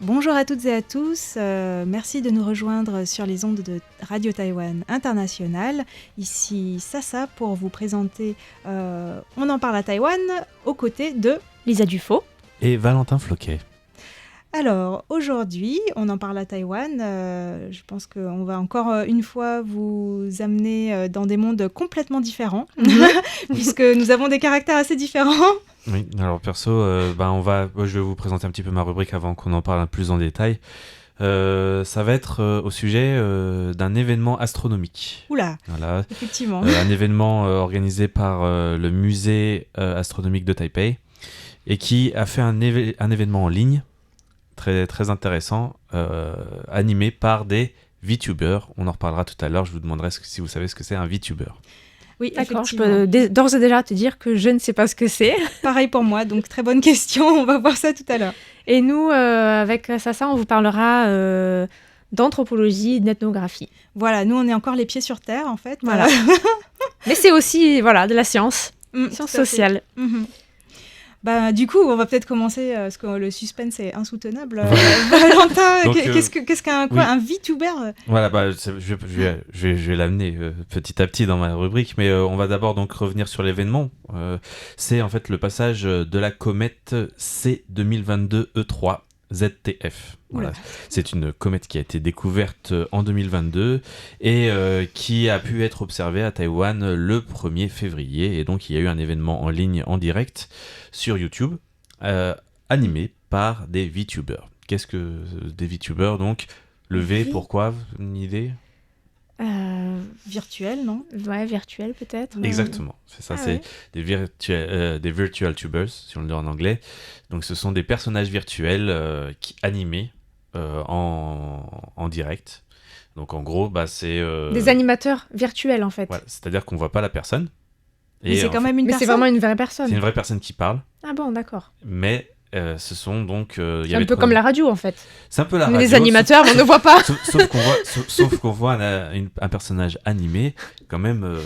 Bonjour à toutes et à tous, merci de nous rejoindre sur les ondes de Radio Taïwan International. Ici Sasa pour vous présenter On en parle à Taïwan aux côtés de Lisa Dufaux et Valentin Floquet. Alors aujourd'hui, on en parle à Taïwan. Je pense qu'on va encore une fois vous amener dans des mondes complètement différents, puisque nous avons des caractères assez différents. Oui, alors perso, je vais vous présenter un petit peu ma rubrique avant qu'on en parle plus en détail. Ça va être au sujet d'un événement astronomique. Oula, voilà. Effectivement. Un événement organisé par le musée astronomique de Taipei et qui a fait un événement en ligne très, très intéressant, animé par des VTubers. On en reparlera tout à l'heure, je vous demanderai si vous savez ce que c'est un VTuber. Oui, d'accord, je peux d'ores et déjà te dire que je ne sais pas ce que c'est. Pareil pour moi, donc très bonne question, on va voir ça tout à l'heure. Et nous, avec Sasa, on vous parlera d'anthropologie et d'ethnographie. Voilà, nous on est encore les pieds sur terre en fait. Voilà. Mais c'est aussi de la science, science sociale. Du coup, on va peut-être commencer, parce que le suspense est insoutenable. Valentin, donc, qu'est-ce qu'un un VTuber? Voilà, je vais l'amener petit à petit dans ma rubrique, mais on va d'abord donc revenir sur l'événement. C'est en fait le passage de la comète C 2022 E3 ZTF. Voilà. C'est une comète qui a été découverte en 2022 et qui a pu être observée à Taïwan le 1er février. Et donc, il y a eu un événement en ligne, en direct, sur YouTube, animé par des VTubers. Qu'est-ce que des VTubers, donc? Le V, pourquoi? Une idée? Virtuel, non? Ouais, virtuel peut-être. Exactement, c'est ça, c'est des virtual tubers, si on le dit en anglais. Donc ce sont des personnages virtuels animés en direct. Donc en gros, c'est... des animateurs virtuels en fait. Ouais, c'est-à-dire qu'on voit pas la personne. Mais c'est quand même une personne. Mais c'est vraiment une vraie personne. C'est une vraie personne qui parle. Ah bon, d'accord. Mais... ce sont donc... c'est un peu comme la radio en fait. C'est un peu la radio. Mais les animateurs, on ne voit pas. Sauf qu'on voit un personnage animé quand même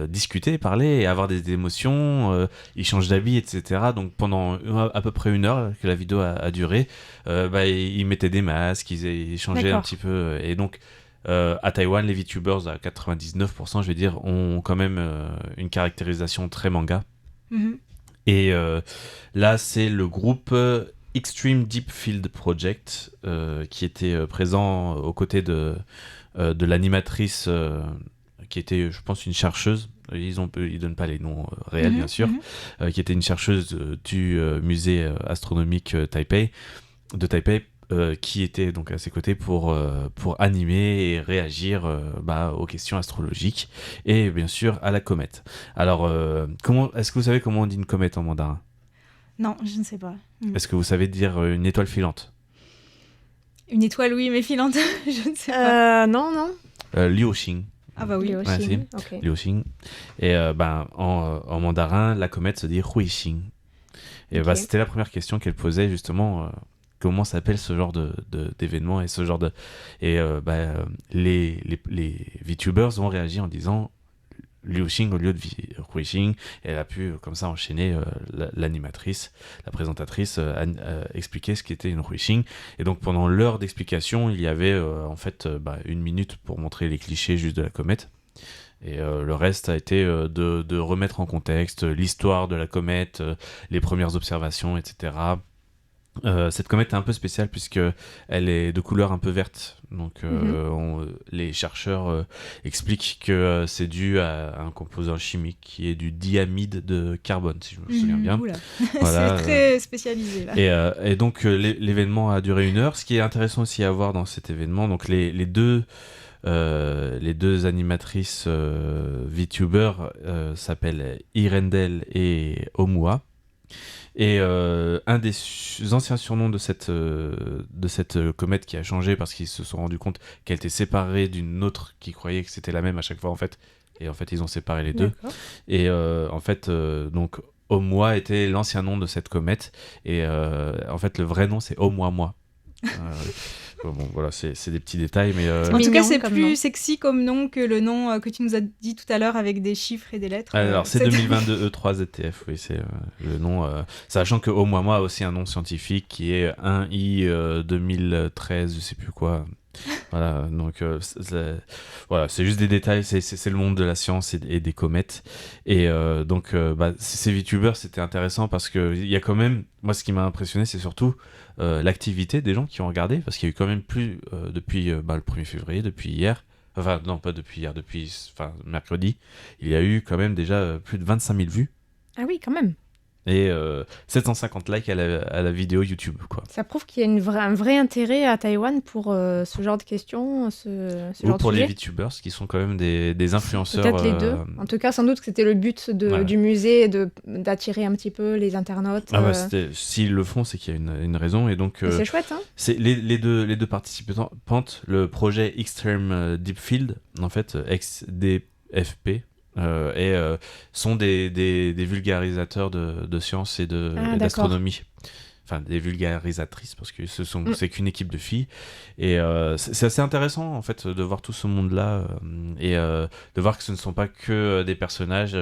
discuter, parler et avoir des émotions. Il change d'habit, etc. Donc pendant à peu près 1 heure que la vidéo a duré, ils mettaient des masques, ils changeaient un petit peu. Et donc... à Taïwan, les VTubers, à 99%, je vais dire, ont quand même une caractérisation très manga. Et là, c'est le groupe Extreme Deep Field Project qui était présent aux côtés de l'animatrice qui était, je pense, une chercheuse. Ils donnent pas les noms réels, bien sûr, qui était une chercheuse du musée astronomique de Taipei, qui était donc à ses côtés pour animer et réagir aux questions astrologiques et bien sûr à la comète. Alors, est-ce que vous savez comment on dit une comète en mandarin? Non, je ne sais pas. Est-ce que vous savez dire une étoile filante? Une étoile, oui, mais filante, je ne sais pas. Non. Liuxing. Ah bah oui. Liuxing. Et en mandarin, la comète se dit Huixing. Et c'était la première question qu'elle posait justement. Comment s'appelle ce genre d'événement et ce genre de... Et les VTubers ont réagi en disant Liuxing au lieu de Huixing. Et elle a pu comme ça enchaîner l'animatrice, la présentatrice, expliquer ce qu'était une Huixing. Et donc pendant l'heure d'explication, il y avait 1 minute pour montrer les clichés juste de la comète. Et le reste a été de remettre en contexte l'histoire de la comète, les premières observations, etc. Cette comète est un peu spéciale puisque elle est de couleur un peu verte. Donc les chercheurs expliquent que c'est dû à un composant chimique qui est du diamide de carbone, si je me souviens bien. Voilà, c'est très spécialisé là. Et donc l'événement a duré 1 heure. Ce qui est intéressant aussi à voir dans cet événement, donc les deux animatrices VTubers s'appellent Irendel et Omua. Et un des anciens surnoms de cette comète qui a changé parce qu'ils se sont rendus compte qu'elle était séparée d'une autre qui croyait que c'était la même à chaque fois en fait. Et en fait ils ont séparé les deux. Et donc Omua était l'ancien nom de cette comète et en fait le vrai nom c'est Oumuamua. bon, voilà, c'est des petits détails, mais C'est En tout mignon cas, c'est comme plus nom. sexy comme nom que le nom que tu nous as dit tout à l'heure avec des chiffres et des lettres. alors c'est C'est- 2022 E3ZTF, oui, c'est le nom, sachant que Oumuamua a aussi un nom scientifique qui est 1I 2013, je sais plus quoi. Voilà, donc voilà, c'est juste des détails, c'est le monde de la science et des comètes. Et donc, ces VTubers, c'était intéressant parce qu'il y a quand même, moi ce qui m'a impressionné, c'est surtout l'activité des gens qui ont regardé, parce qu'il y a eu quand même plus, depuis le 1er février, depuis hier, enfin non, pas depuis hier, depuis mercredi, il y a eu quand même déjà plus de 25 000 vues Ah oui, quand même. et 750 likes à la vidéo YouTube, quoi. Ça prouve qu'il y a un vrai intérêt à Taïwan pour ce genre de questions, ce Ou genre de pour les sujet. VTubers qui sont quand même des influenceurs. Peut-être les deux. En tout cas, sans doute que c'était le but Voilà. du musée, d'attirer un petit peu les internautes. Ah bah, s'ils le font, c'est qu'il y a une raison. Et donc, Et c'est chouette, hein. c'est les deux participantes, le projet Extreme Deep Field, en fait, XDFP, sont des vulgarisateurs de sciences et d'accord. d'astronomie. Enfin, des vulgarisatrices, parce que c'est qu'une équipe de filles. Et c'est assez intéressant, en fait, de voir tout ce monde-là et de voir que ce ne sont pas que des personnages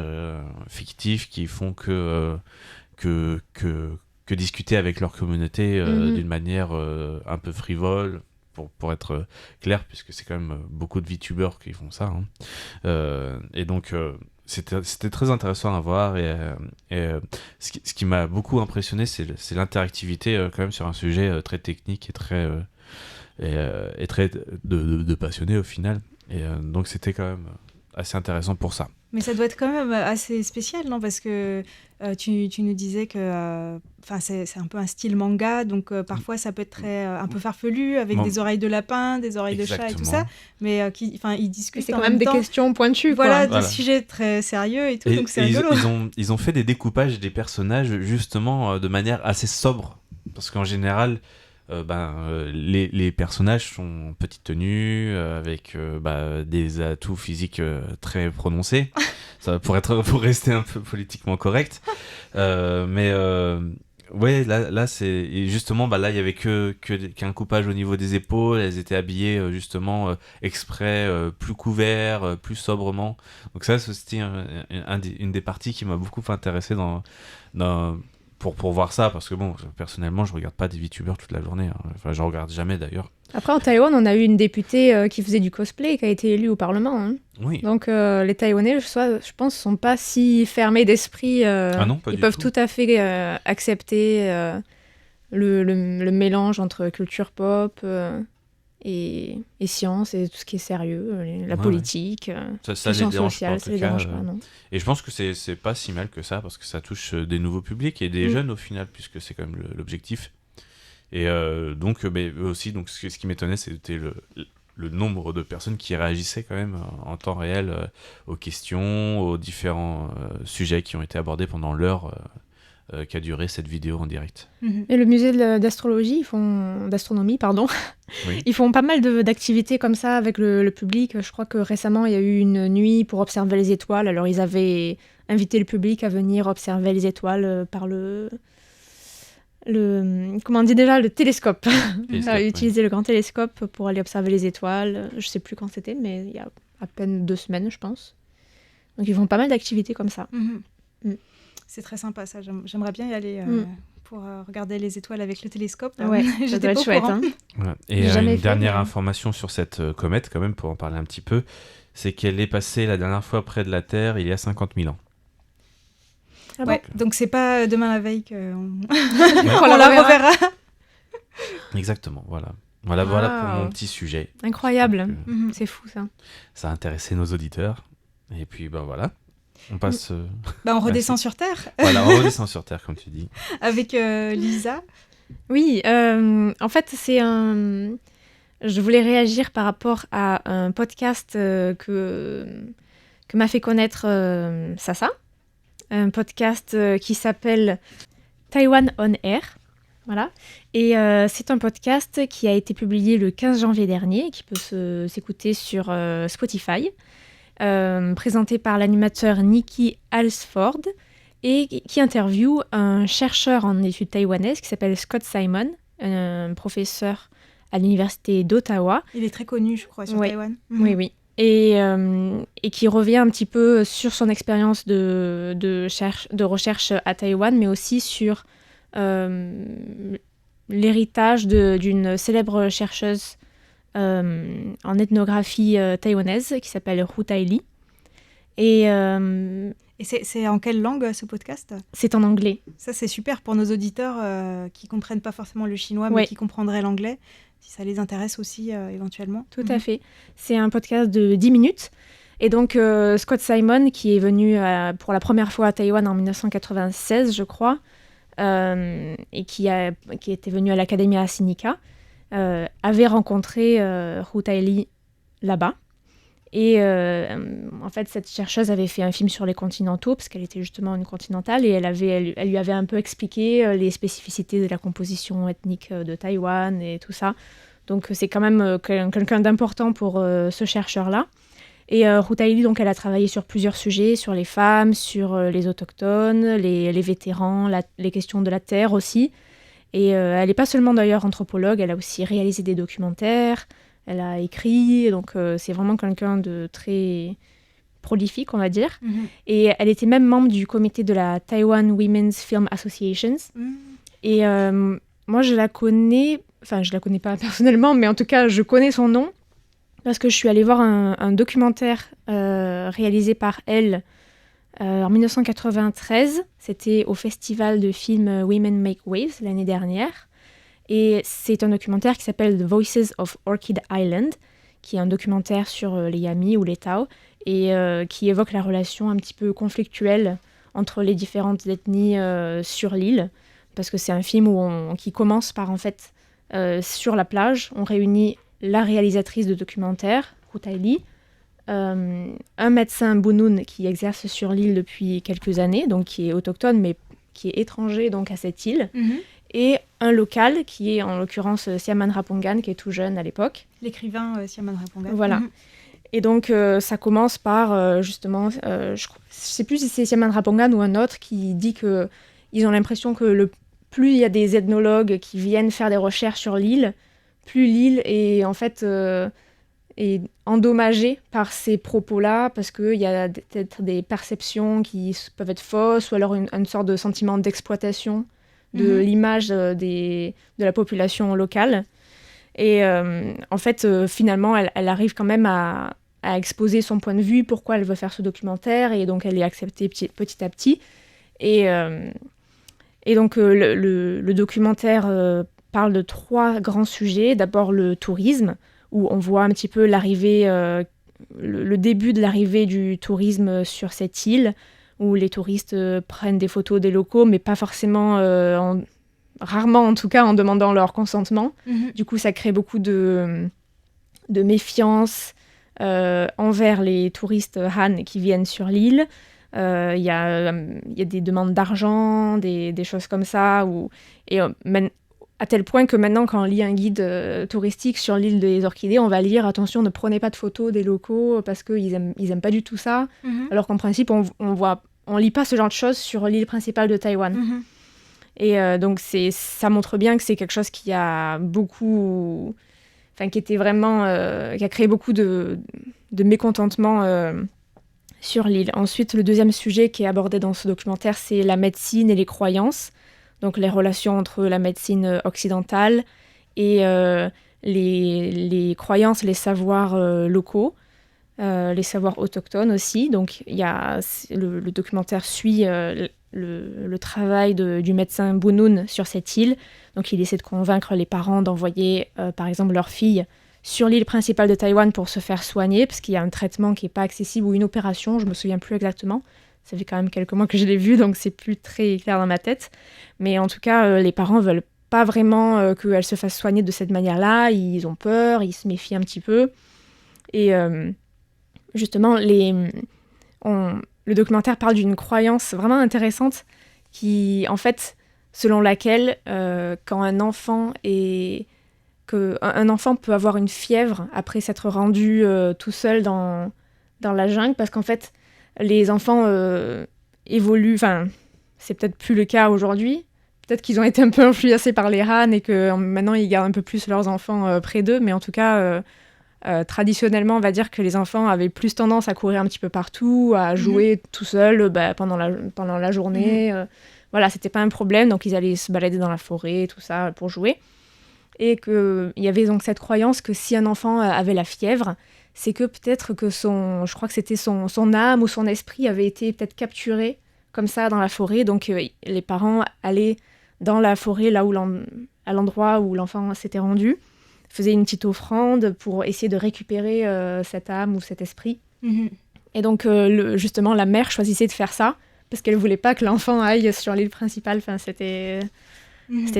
fictifs qui font que discuter avec leur communauté d'une manière un peu frivole, pour être clair, puisque c'est quand même beaucoup de VTubers qui font ça. Hein. Et donc, c'était très intéressant à voir. Et ce qui m'a beaucoup impressionné, c'est l'interactivité quand même sur un sujet très technique et très de passionné au final. Et donc, c'était quand même assez intéressant pour ça. Mais ça doit être quand même assez spécial, non? Parce que tu nous disais que c'est un peu un style manga, donc parfois ça peut être un peu farfelu, avec des oreilles de lapin, des oreilles de chat et tout ça. Mais ils discutent c'est en quand même même des temps. questions pointues. Voilà, Quoi. des sujets très sérieux et tout, donc c'est ils, rigolo. ils ont fait des découpages des personnages justement de manière assez sobre. Parce qu'en général, les personnages sont en petite tenue, avec des atouts physiques très prononcés. Ça, pour rester un peu politiquement correct. Ouais, là c'est et justement là il y avait qu'un coupage au niveau des épaules, elles étaient habillées justement exprès plus couvert, plus sobrement. Donc ça c'était une des parties qui m'a beaucoup intéressé pour voir ça, parce que bon, personnellement je regarde pas des VTubers toute la journée, hein. Enfin je regarde jamais d'ailleurs. Après en Taïwan on a eu une députée qui faisait du cosplay et qui a été élue au Parlement, hein. Oui. Donc les Taïwanais je pense sont pas si fermés d'esprit, non, pas ils du peuvent tout. tout à fait accepter le mélange entre culture pop et science et tout ce qui est sérieux, la politique, Ça les les sciences dérange pas, en sociales, tout ça les cas, dérange pas, non. Et je pense que c'est pas si mal que ça, parce que ça touche des nouveaux publics et des jeunes au final, puisque c'est quand même l'objectif. Et donc, mais aussi, donc, ce qui m'étonnait, c'était le nombre de personnes qui réagissaient quand même en temps réel aux questions, aux différents sujets qui ont été abordés pendant l'heure qu'a duré cette vidéo en direct. Et le musée d'astronomie, pardon, Oui. ils font pas mal d'activités comme ça avec le public. Je crois que récemment, il y a eu une nuit pour observer les étoiles. Alors, ils avaient invité le public à venir observer les étoiles par comment on dit déjà, le télescope. Utiliser le grand télescope pour aller observer les étoiles. Je sais plus quand c'était, mais il y a à peine 2 semaines, je pense. Donc, ils font pas mal d'activités comme ça. C'est très sympa, ça. J'aimerais bien y aller pour regarder les étoiles avec le télescope. Ouais, ça doit être chouette. Hein. Ouais. Et une dernière information sur cette comète, quand même, pour en parler un petit peu, c'est qu'elle est passée la dernière fois près de la Terre il y a 50 000 ans. Ah ouais, donc c'est pas demain la veille qu'on qu'on la reverra. Exactement, voilà. Voilà pour mon petit sujet. Incroyable, c'est fou ça. Ça a intéressé nos auditeurs. Et puis, voilà. On passe... on redescend sur Terre. Voilà, on redescend sur Terre, comme tu dis. Avec Lisa. Oui, en fait, je voulais réagir par rapport à un podcast que m'a fait connaître Sasa. Un podcast qui s'appelle Taiwan On Air. Voilà. Et c'est un podcast qui a été publié le 15 janvier dernier, qui peut s'écouter sur Spotify, présenté par l'animateur Nikki Halsford, et qui interviewe un chercheur en études taïwanaises qui s'appelle Scott Simon, un professeur à l'université d'Ottawa. Il est très connu, je crois, sur Taïwan. Oui. Et qui revient un petit peu sur son expérience de recherche à Taïwan, mais aussi sur l'héritage d'une célèbre chercheuse en ethnographie taïwanaise qui s'appelle Hu Tai-li. Et c'est en quelle langue ce podcast ? C'est en anglais. Ça, c'est super pour nos auditeurs qui ne comprennent pas forcément le chinois, mais qui comprendraient l'anglais, si ça les intéresse aussi éventuellement. Tout à fait. C'est un podcast de 10 minutes. Et donc, Scott Simon, qui est venu pour la première fois à Taïwan en 1996, je crois, et qui était venu à l'Académie Sinica, avait rencontré Hu Tai-li là-bas. Et en fait, cette chercheuse avait fait un film sur les continentaux, parce qu'elle était justement une continentale, et elle lui avait un peu expliqué les spécificités de la composition ethnique de Taïwan et tout ça. Donc c'est quand même quelqu'un d'important pour ce chercheur-là. Et Hu Tai-li, donc, elle a travaillé sur plusieurs sujets, sur les femmes, sur les autochtones, les vétérans, les questions de la terre aussi. Et elle n'est pas seulement d'ailleurs anthropologue, elle a aussi réalisé des documentaires, elle a écrit, donc c'est vraiment quelqu'un de très prolifique, on va dire. Et elle était même membre du comité de la Taiwan Women's Film Association. Et moi, je la connais pas personnellement, mais en tout cas, je connais son nom, parce que je suis allée voir un documentaire réalisé par elle en 1993. C'était au festival de films Women Make Waves l'année dernière. Et c'est un documentaire qui s'appelle The Voices of Orchid Island, qui est un documentaire sur les Yami ou les Tao, et qui évoque la relation un petit peu conflictuelle entre les différentes ethnies sur l'île, parce que c'est un film qui commence par, en fait, sur la plage, on réunit la réalisatrice de documentaire, Hu Tai-li, un médecin Bunun qui exerce sur l'île depuis quelques années, donc qui est autochtone, mais qui est étranger donc à cette île, et un local qui est en l'occurrence Siaman Rapongan, qui est tout jeune à l'époque. L'écrivain Siaman Rapongan. Voilà. Et donc ça commence par justement, je sais plus si c'est Siaman Rapongan ou un autre qui dit qu'ils ont l'impression que plus il y a des ethnologues qui viennent faire des recherches sur l'île, plus l'île est en fait est endommagée par ces propos-là, parce qu'il y a peut-être des perceptions qui peuvent être fausses, ou alors une sorte de sentiment d'exploitation de l'image de la population locale. Et en fait, finalement, elle arrive quand même à exposer son point de vue, pourquoi elle veut faire ce documentaire, et donc elle est acceptée petit à petit. Et donc le documentaire parle de 3 grands sujets. D'abord le tourisme, où on voit un petit peu l'arrivée, le début de l'arrivée du tourisme sur cette île, où les touristes prennent des photos des locaux, mais pas forcément, rarement en tout cas, en demandant leur consentement. Du coup, ça crée beaucoup de méfiance envers les touristes Han qui viennent sur l'île. Il y a des demandes d'argent, des choses comme ça, à tel point que maintenant, quand on lit un guide touristique sur l'île des Orchidées, on va lire « Attention, ne prenez pas de photos des locaux parce qu'ils aiment pas du tout ça ». Alors qu'en principe, on lit pas ce genre de choses sur l'île principale de Taïwan. Et donc, ça montre bien que c'est quelque chose qui a beaucoup... Enfin, qui était vraiment... qui a créé beaucoup de mécontentement sur l'île. Ensuite, le deuxième sujet qui est abordé dans ce documentaire, c'est la médecine et les croyances. Donc les relations entre la médecine occidentale et les croyances, les savoirs locaux, les savoirs autochtones aussi. Donc le documentaire suit le travail du médecin Bunun sur cette île. Donc il essaie de convaincre les parents d'envoyer par exemple leur fille sur l'île principale de Taïwan pour se faire soigner, parce qu'il y a un traitement qui n'est pas accessible ou une opération, je ne me souviens plus exactement. Ça fait quand même quelques mois que je l'ai vu, donc c'est plus très clair dans ma tête. Mais en tout cas, les parents veulent pas vraiment qu'elle se fasse soigner de cette manière-là. Ils ont peur, ils se méfient un petit peu. Et justement, le documentaire parle d'une croyance vraiment intéressante qui, en fait, selon laquelle, quand un enfant peut avoir une fièvre après s'être rendu tout seul dans la jungle, parce qu'en fait, les enfants évoluent, enfin, c'est peut-être plus le cas aujourd'hui, peut-être qu'ils ont été un peu influencés par les RAN et que maintenant ils gardent un peu plus leurs enfants près d'eux, mais en tout cas, traditionnellement, on va dire que les enfants avaient plus tendance à courir un petit peu partout, à jouer tout seuls pendant la journée. Voilà, c'était pas un problème, donc ils allaient se balader dans la forêt, tout ça, pour jouer. Et qu'il y avait donc cette croyance que si un enfant avait la fièvre, c'est que peut-être que je crois que c'était son âme ou son esprit avait été peut-être capturé comme ça dans la forêt. Donc les parents allaient dans la forêt, là où à l'endroit où l'enfant s'était rendu, faisaient une petite offrande pour essayer de récupérer cette âme ou cet esprit. Et donc justement, la mère choisissait de faire ça parce qu'elle voulait pas que l'enfant aille sur l'île principale. Enfin, c'était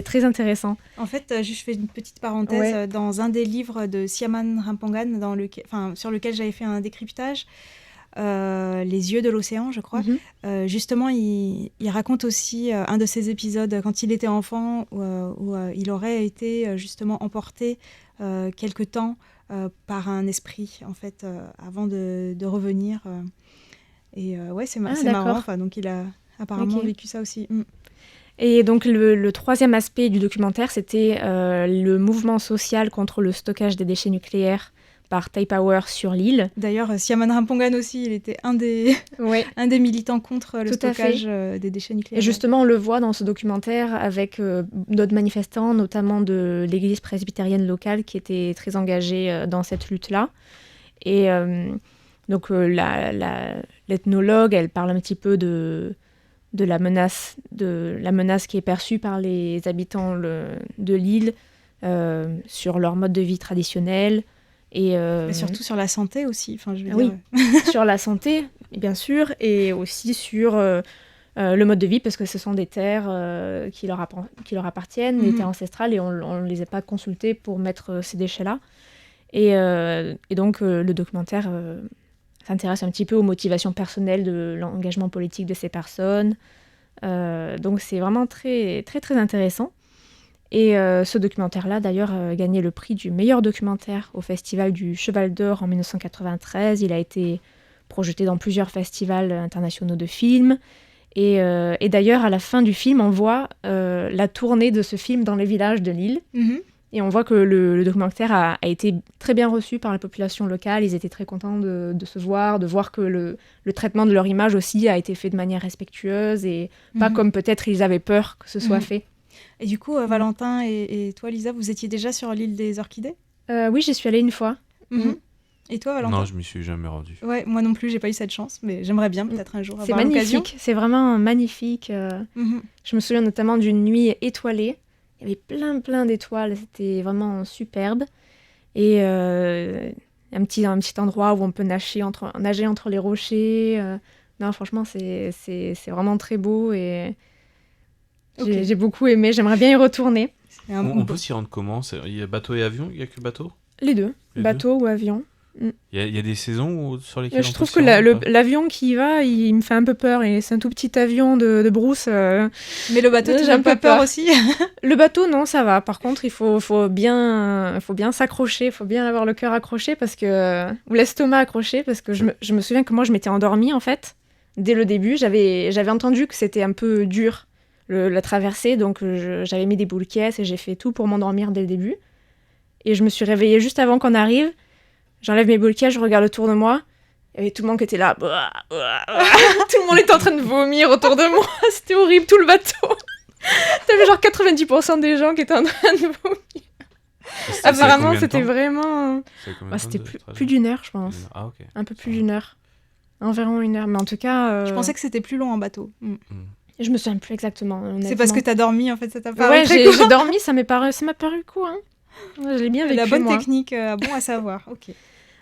très intéressant. En fait, je fais une petite parenthèse. Dans un des livres de Siaman Rampangan, sur lequel j'avais fait un décryptage, Les yeux de l'océan, je crois. Justement, il raconte aussi un de ses épisodes quand il était enfant où il aurait été justement emporté quelque temps par un esprit, en fait, avant de revenir. C'est marrant. Enfin, donc, il a apparemment vécu ça aussi. Et donc, le troisième aspect du documentaire, c'était le mouvement social contre le stockage des déchets nucléaires par Taipower sur l'île. D'ailleurs, Siaman Rampangan aussi, il était un des militants contre le stockage des déchets nucléaires. Et justement, on le voit dans ce documentaire avec d'autres manifestants, notamment de l'église presbytérienne locale qui était très engagée dans cette lutte-là. Et donc, l'ethnologue, elle parle un petit peu de la menace qui est perçue par les habitants de l'île sur leur mode de vie traditionnel. Mais surtout sur la santé aussi. Enfin, je veux dire... sur la santé, bien sûr, et aussi sur le mode de vie, parce que ce sont des terres qui leur appartiennent, des terres ancestrales, et on ne les a pas consultées pour mettre ces déchets-là. Et donc, le documentaire s'intéresse un petit peu aux motivations personnelles de l'engagement politique de ces personnes. Donc, c'est vraiment très, très, très intéressant. Et ce documentaire-là, d'ailleurs, a gagné le prix du meilleur documentaire au Festival du Cheval d'Or en 1993. Il a été projeté dans plusieurs festivals internationaux de films. Et d'ailleurs, à la fin du film, on voit la tournée de ce film dans les villages de l'île. Et on voit que le documentaire a été très bien reçu par la population locale. Ils étaient très contents de se voir, de voir que le traitement de leur image aussi a été fait de manière respectueuse et pas comme peut-être ils avaient peur que ce soit fait. Et du coup, Valentin et toi, Lisa, vous étiez déjà sur l'île des Orchidées ? Oui, j'y suis allée une fois. Et toi, Valentin ? Non, je m'y suis jamais rendue. Ouais, moi non plus, j'ai pas eu cette chance, mais j'aimerais bien peut-être un jour avoir l'occasion. C'est magnifique, c'est vraiment magnifique. Je me souviens notamment d'une nuit étoilée. Il y avait plein d'étoiles, c'était vraiment superbe. Et un petit endroit où on peut nager entre les rochers. Non, franchement, c'est vraiment très beau et j'ai beaucoup aimé. J'aimerais bien y retourner. On peut s'y rendre comment ? Il y a bateau et avion ? Il y a que bateau ? Les deux, bateau ou avion. Il y a des saisons sur lesquelles je trouve que l'avion qui y va, il me fait un peu peur. Et c'est un tout petit avion de brousse. Mais le bateau, tu n'as pas peur aussi ? Le bateau, non, ça va. Par contre, il faut bien s'accrocher. Il faut bien avoir le cœur accroché ou l'estomac accroché. Parce que je me souviens que moi, je m'étais endormie, en fait. Dès le début, j'avais entendu que c'était un peu dur, la traversée. Donc, j'avais mis des boules caisses et j'ai fait tout pour m'endormir dès le début. Et je me suis réveillée juste avant qu'on arrive. J'enlève mes boules caisses, je regarde autour de moi. Il y avait tout le monde qui était là. Tout le monde était en train de vomir autour de moi. C'était horrible, tout le bateau. T'avais genre 90% des gens qui étaient en train de vomir. Apparemment, c'était vraiment... c'était plus d'une heure, je pense. Ah, ok. Un peu plus d'une heure. Environ une heure. Mais en tout cas... Je pensais que c'était plus long en bateau. Je me souviens plus exactement. C'est parce que t'as dormi, en fait, ça t'a paru Ouais, j'ai dormi, ça m'a paru court. Hein. Je l'ai bien vécu, la bonne moi. technique, bon à savoir. Ok.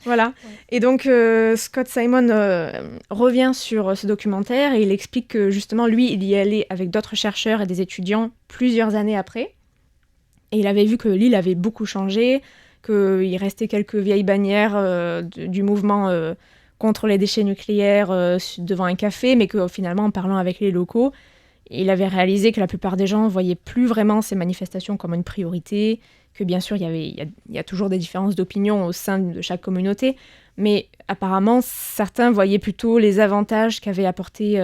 Voilà. Ouais. Et donc, Scott Simon revient sur ce documentaire et il explique que, justement, lui, il y allait avec d'autres chercheurs et des étudiants plusieurs années après. Et il avait vu que l'île avait beaucoup changé, qu'il restait quelques vieilles bannières du mouvement contre les déchets nucléaires devant un café, mais que, finalement, en parlant avec les locaux, il avait réalisé que la plupart des gens ne voyaient plus vraiment ces manifestations comme une priorité, que bien sûr, il y a toujours des différences d'opinion au sein de chaque communauté, mais apparemment, certains voyaient plutôt les avantages qu'avait apporté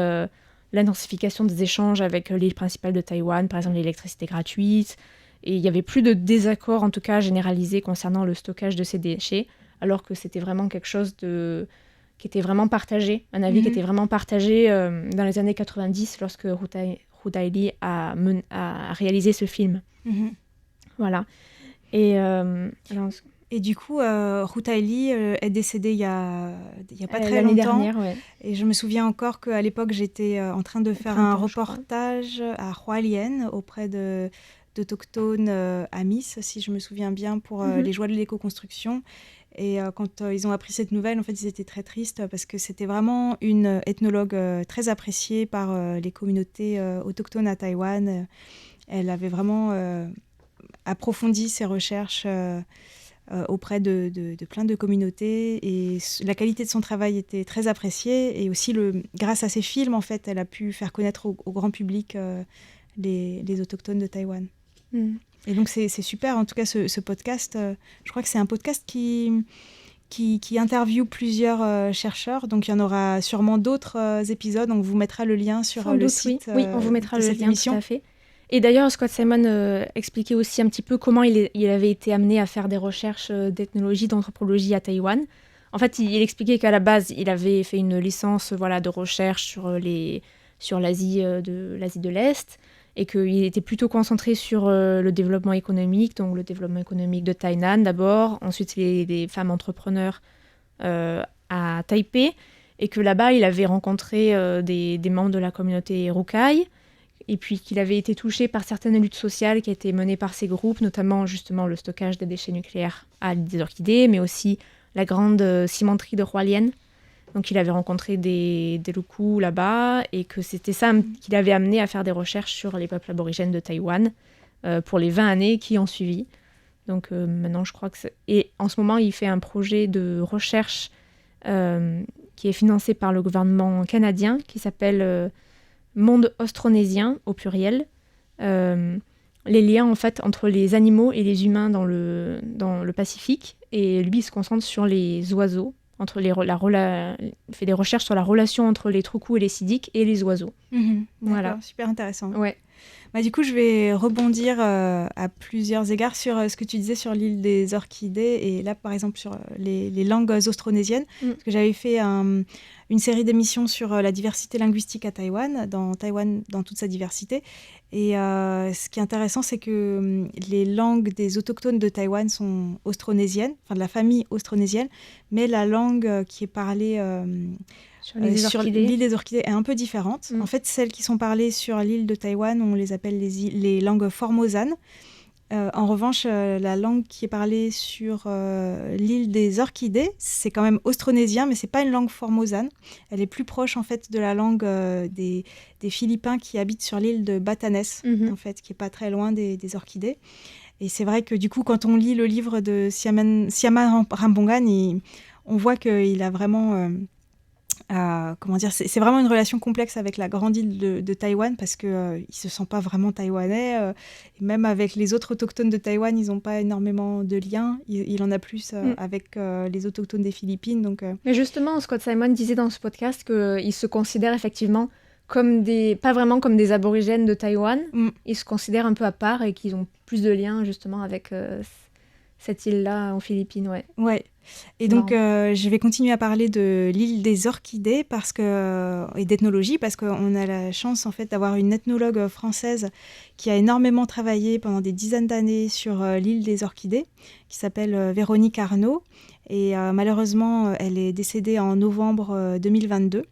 l'intensification des échanges avec l'île principale de Taïwan, par exemple l'électricité gratuite. Et il n'y avait plus de désaccord, en tout cas généralisé, concernant le stockage de ces déchets, alors que c'était vraiment quelque chose qui était vraiment partagé, un avis qui était vraiment partagé dans les années 90, lorsque Ruta Eli a réalisé ce film. Voilà. Et du coup, Ruta Eli est décédée il y a pas très l'année longtemps. Dernière, ouais. Et je me souviens encore qu'à l'époque, j'étais en train de faire un reportage à Hualien auprès d'autochtones Amis, si je me souviens bien, pour les joies de l'éco-construction. Et quand ils ont appris cette nouvelle, en fait, ils étaient très tristes parce que c'était vraiment une ethnologue très appréciée par les communautés autochtones à Taïwan. Elle avait vraiment approfondi ses recherches auprès de plein de communautés, et la qualité de son travail était très appréciée, et aussi grâce à ses films, en fait, elle a pu faire connaître au grand public les autochtones de Taïwan. Et donc c'est super, en tout cas ce podcast, je crois que c'est un podcast qui interviewe plusieurs chercheurs, donc il y en aura sûrement d'autres épisodes, donc on vous mettra le lien sur le site. Oui, on vous mettra le lien, émission. Tout à fait. Et d'ailleurs, Scott Simon expliquait aussi un petit peu comment il avait été amené à faire des recherches d'ethnologie, d'anthropologie à Taïwan. En fait, il expliquait qu'à la base, il avait fait une licence de recherche sur l'Asie de l'Est, et qu'il était plutôt concentré sur le développement économique, donc le développement économique de Tainan d'abord, ensuite les femmes entrepreneurs à Taipei, et que là-bas, il avait rencontré des membres de la communauté Rukai, et puis qu'il avait été touché par certaines luttes sociales qui étaient menées par ces groupes, notamment justement le stockage des déchets nucléaires à l'île des Orchidées, mais aussi la grande cimenterie de Hualien. Donc il avait rencontré des locaux là-bas, et que c'était ça qui l'avait amené à faire des recherches sur les peuples aborigènes de Taïwan pour les 20 années qui ont suivi. Donc maintenant, je crois que et en ce moment, il fait un projet de recherche qui est financé par le gouvernement canadien, qui s'appelle Monde austronésien au pluriel. Les liens en fait entre les animaux et les humains dans le Pacifique, et lui il se concentre sur les oiseaux, il fait des recherches sur la relation entre les troucous et les sidiques et les oiseaux. Voilà, super intéressant. Ouais. Du coup, je vais rebondir à plusieurs égards sur ce que tu disais sur l'île des Orchidées, et là, par exemple, sur les langues austronésiennes, parce que j'avais fait une série d'émissions sur la diversité linguistique à Taïwan dans toute sa diversité. Et ce qui est intéressant, c'est que les langues des autochtones de Taïwan sont austronésiennes, enfin de la famille austronésienne, mais la langue qui est parlée sur l'île des Orchidées est un peu différente. En fait, celles qui sont parlées sur l'île de Taïwan, on les appelle les langues formosanes. En revanche, la langue qui est parlée sur l'île des Orchidées, c'est quand même austronésien, mais c'est pas une langue formosane. Elle est plus proche en fait de la langue des Philippins qui habitent sur l'île de Batanes, en fait, qui est pas très loin des Orchidées. Et c'est vrai que du coup, quand on lit le livre de Siama Rampongan, on voit qu'il a vraiment c'est vraiment une relation complexe avec la grande île de Taïwan, parce qu'il se sent pas vraiment taïwanais. Et même avec les autres autochtones de Taïwan, ils n'ont pas énormément de liens. Il en a plus avec les autochtones des Philippines. Donc, Mais justement, Scott Simon disait dans ce podcast qu'il se considère effectivement pas vraiment comme des aborigènes de Taïwan. Ils se considèrent un peu à part, et qu'ils ont plus de liens justement avec cette île-là en Philippines. Ouais. Et donc, je vais continuer à parler de l'île des Orchidées et d'ethnologie, parce qu'on a la chance en fait d'avoir une ethnologue française qui a énormément travaillé pendant des dizaines d'années sur l'île des Orchidées, qui s'appelle Véronique Arnaud. Et malheureusement, elle est décédée en novembre 2022.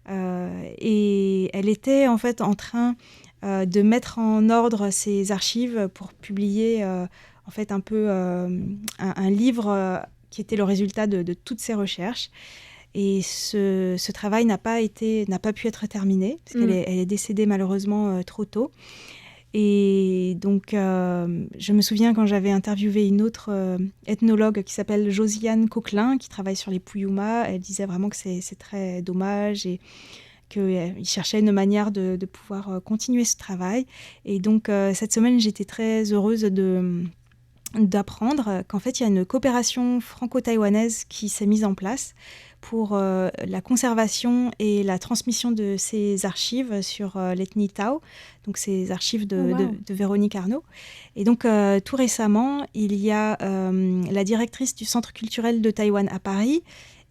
Et elle était en fait en train de mettre en ordre ses archives pour publier en fait un peu un livre qui était le résultat de toutes ces recherches. Et ce travail n'a pas pu être terminé, parce qu'elle est décédée malheureusement trop tôt. Et donc, je me souviens quand j'avais interviewé une autre ethnologue qui s'appelle Josiane Coquelin, qui travaille sur les Puyuma, elle disait vraiment que c'est très dommage, et qu'il cherchait une manière de pouvoir continuer ce travail. Et donc, cette semaine, j'étais très heureuse d'apprendre qu'en fait, il y a une coopération franco-taïwanaise qui s'est mise en place pour la conservation et la transmission de ces archives sur l'ethnie Tao, donc ces archives de Véronique Arnault. Et donc, tout récemment, il y a la directrice du Centre culturel de Taïwan à Paris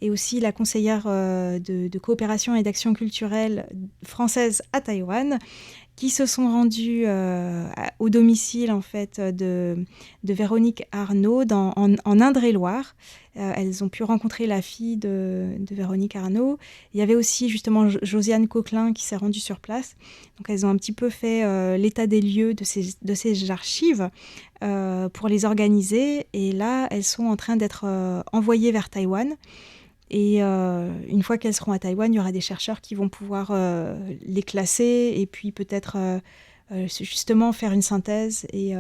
et aussi la conseillère de coopération et d'action culturelle française à Taïwan, qui se sont rendus au domicile en fait de Véronique Arnault en Indre-et-Loire. Elles ont pu rencontrer la fille de Véronique Arnault. Il y avait aussi justement Josiane Coquelin qui s'est rendue sur place. Donc elles ont un petit peu fait l'état des lieux de ces archives pour les organiser. Et là, elles sont en train d'être envoyées vers Taïwan. Et une fois qu'elles seront à Taïwan, il y aura des chercheurs qui vont pouvoir les classer et puis peut-être justement faire une synthèse et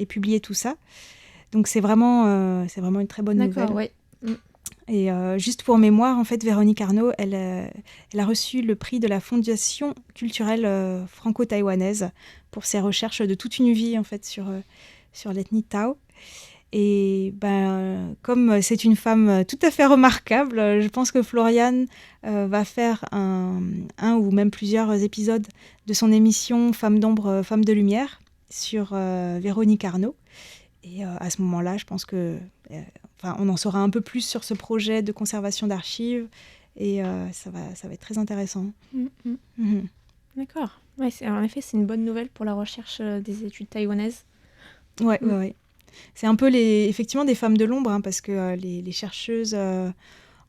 publier tout ça. Donc c'est vraiment une très bonne nouvelle. D'accord, oui. Et juste pour mémoire, en fait, Véronique Arnault, elle a reçu le prix de la Fondation culturelle franco-taïwanaise pour ses recherches de toute une vie en fait sur l'ethnie Tao. Et comme c'est une femme tout à fait remarquable, je pense que Floriane va faire un ou même plusieurs épisodes de son émission Femmes d'ombre, Femmes de lumière sur Véronique Arnault. Et à ce moment-là, je pense que on en saura un peu plus sur ce projet de conservation d'archives et ça va être très intéressant. D'accord. Ouais, en effet, c'est une bonne nouvelle pour la recherche des études taïwanaises. Ouais. C'est un peu effectivement des femmes de l'ombre, parce que les chercheuses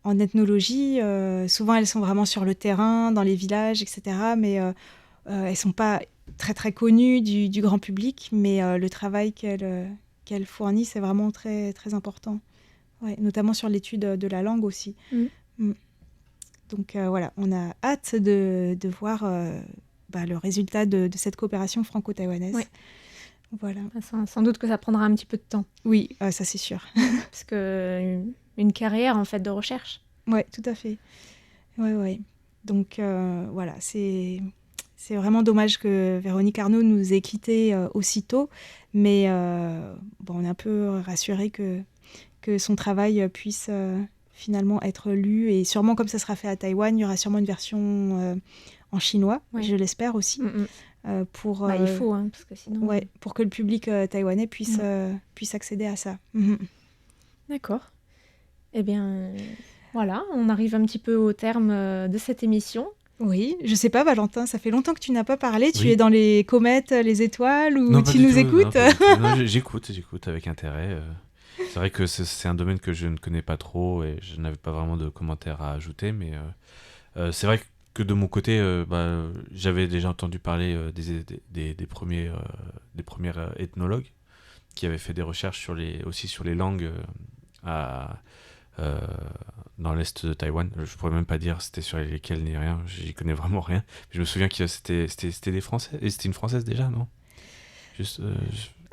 en ethnologie, souvent elles sont vraiment sur le terrain, dans les villages, etc. Mais elles ne sont pas très très connues du grand public, mais le travail qu'elles fournissent c'est vraiment très, très important. Ouais, notamment sur l'étude de la langue aussi. Donc voilà, on a hâte de voir le résultat de cette coopération franco-taïwanaise. Ouais. Voilà. Sans doute que ça prendra un petit peu de temps. Oui, ça c'est sûr. Parce que une carrière en fait de recherche. Oui, tout à fait. Ouais. Donc voilà, c'est vraiment dommage que Véronique Arnault nous ait quittés aussitôt, mais on est un peu rassurés que son travail puisse finalement être lu, et sûrement comme ça sera fait à Taïwan, il y aura sûrement une version en chinois, je l'espère aussi. Il faut, parce que sinon... Ouais, pour que le public taïwanais puisse accéder à ça. D'accord. Eh bien, voilà, on arrive un petit peu au terme de cette émission. Oui, je sais pas, Valentin, ça fait longtemps que tu n'as pas parlé. Tu es dans les comètes, les étoiles, ou tu nous écoutes? Non, j'écoute avec intérêt. C'est vrai que c'est un domaine que je ne connais pas trop et je n'avais pas vraiment de commentaires à ajouter, mais c'est vrai que de mon côté, j'avais déjà entendu parler des premiers ethnologues qui avaient fait des recherches aussi sur les langues dans l'est de Taïwan. Je pourrais même pas dire c'était sur lesquelles ni rien, j'y connais vraiment rien. Je me souviens que c'était des Français, et c'était une Française déjà, non?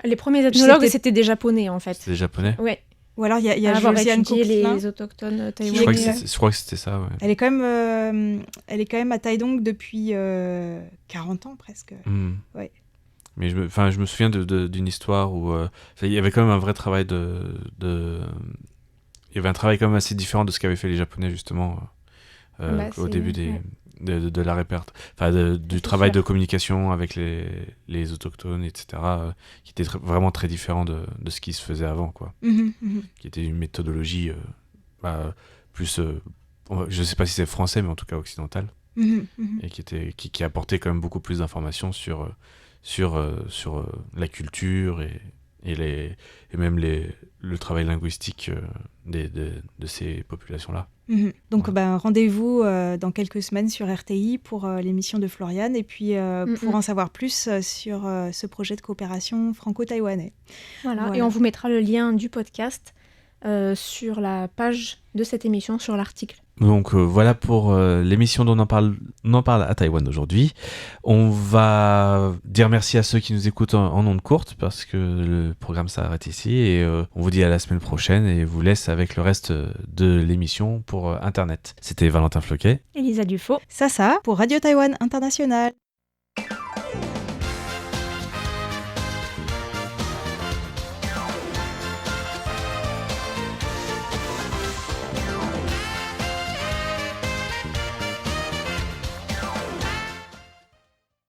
Les premiers ethnologues, c'était des Japonais en fait. C'était des Japonais? Ouais. Ou alors il y a Josiane Coquelin, les autochtones taïwanais. Je crois que c'était ça, ouais. Elle est quand même à Taidong depuis 40 ans presque. Ouais. Mais je me souviens d'une histoire où il y avait quand même un vrai travail il y avait un travail quand même assez différent de ce qu'avaient fait les Japonais justement au début de la du travail de communication avec les autochtones, etc., qui était vraiment très différent de ce qui se faisait avant, quoi. Qui était une méthodologie plus, je sais pas si c'est français, mais en tout cas occidental, et qui apportait quand même beaucoup plus d'informations sur la culture et même le travail linguistique de ces populations-là. Donc rendez-vous dans quelques semaines sur RTI pour l'émission de Floriane, et puis pour en savoir plus sur ce projet de coopération franco-taïwanais. Voilà, et on vous mettra le lien du podcast sur la page de cette émission, sur l'article. Donc voilà pour l'émission dont on en parle à Taïwan aujourd'hui. On va dire merci à ceux qui nous écoutent en ondes courtes, parce que le programme s'arrête ici, et on vous dit à la semaine prochaine et vous laisse avec le reste de l'émission pour Internet. C'était Valentin Floquet, Elisa Dufaux, Sasa pour Radio Taïwan International.